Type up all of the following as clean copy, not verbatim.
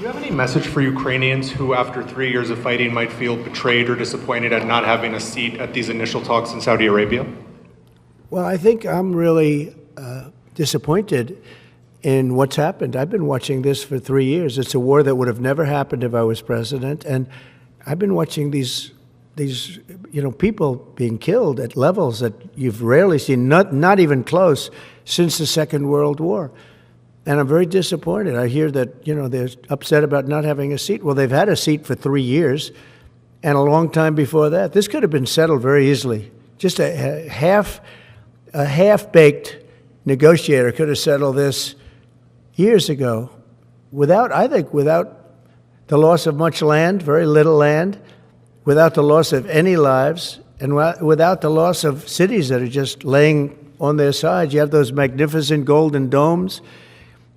you have any message for Ukrainians who, after 3 years of fighting, might feel betrayed or disappointed at not having a seat at these initial talks in Saudi Arabia? Well, I think I'm really disappointed in what's happened. I've been watching this for 3 years. It's a war that would have never happened if I was president, and I've been watching these people being killed at levels that you've rarely seen, not even close, since the Second World War. And I'm very disappointed. I hear that, they're upset about not having a seat. Well, they've had a seat for 3 years and a long time before that. This could have been settled very easily. Just a half-baked negotiator could have settled this years ago without the loss of much land, very little land, without the loss of any lives, and without the loss of cities that are just laying on their sides. You have those magnificent golden domes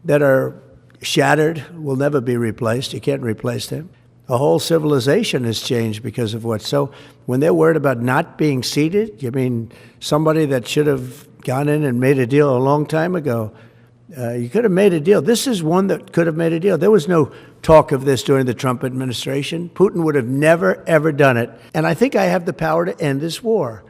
that are shattered, will never be replaced. You can't replace them. A whole civilization has changed because of what. So when they're worried about not being seated, you mean somebody that should have gone in and made a deal a long time ago. You could have made a deal. This is one that could have made a deal. There was no talk of this during the Trump administration. Putin would have never, ever done it. And I think I have the power to end this war.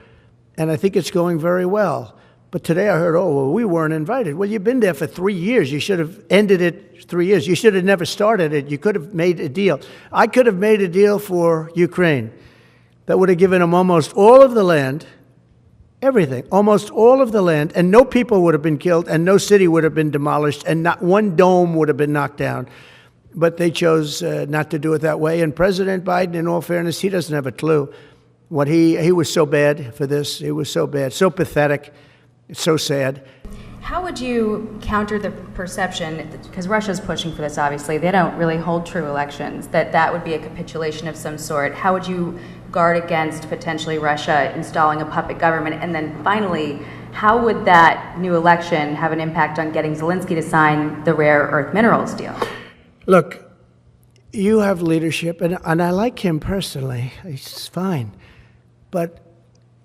And I think it's going very well. But today I heard, we weren't invited. Well, you've been there for 3 years. You should have ended it 3 years. You should have never started it. You could have made a deal. I could have made a deal for Ukraine that would have given them almost all of the land, everything, almost all of the land, and no people would have been killed, and no city would have been demolished, and not one dome would have been knocked down. But they chose not to do it that way. And President Biden, in all fairness, he doesn't have a clue. What he was so bad for this. He was so bad, so pathetic. It's so sad. How would you counter the perception, because Russia's pushing for this, obviously, they don't really hold true elections, that would be a capitulation of some sort. How would you guard against potentially Russia installing a puppet government? And then finally, how would that new election have an impact on getting Zelenskyy to sign the rare earth minerals deal? Look, you have leadership, and I like him personally. He's fine. But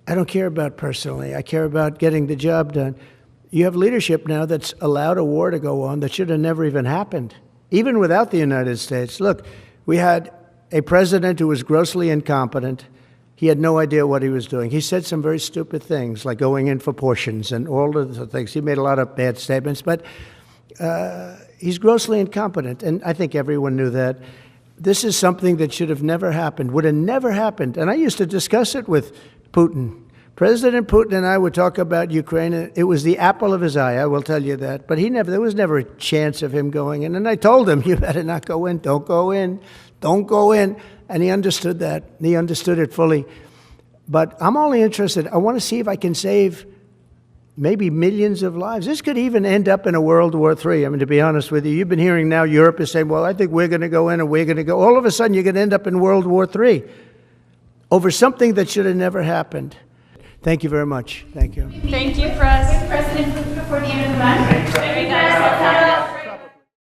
I don't care about personally. I care about getting the job done. You have leadership now that's allowed a war to go on that should have never even happened, even without the United States. Look, we had a president who was grossly incompetent. He had no idea what he was doing. He said some very stupid things, like going in for portions and all of the things. He made a lot of bad statements, but he's grossly incompetent, and I think everyone knew that. This is something that should have never happened, would have never happened. And I used to discuss it with Putin. President Putin and I would talk about Ukraine. It was the apple of his eye, I will tell you that. But there was never a chance of him going in. And I told him, you better not go in. Don't go in. Don't go in. And he understood that. He understood it fully. But I'm only interested. I want to see if I can save maybe millions of lives. This could even end up in a World War III. I mean, to be honest with you, you've been hearing now Europe is saying, well, I think we're going to go in and we're going to go. All of a sudden, you're going to end up in World War III over something that should have never happened. Thank you very much. Thank you. Thank you, President Putin, before the end of the month. Very nice.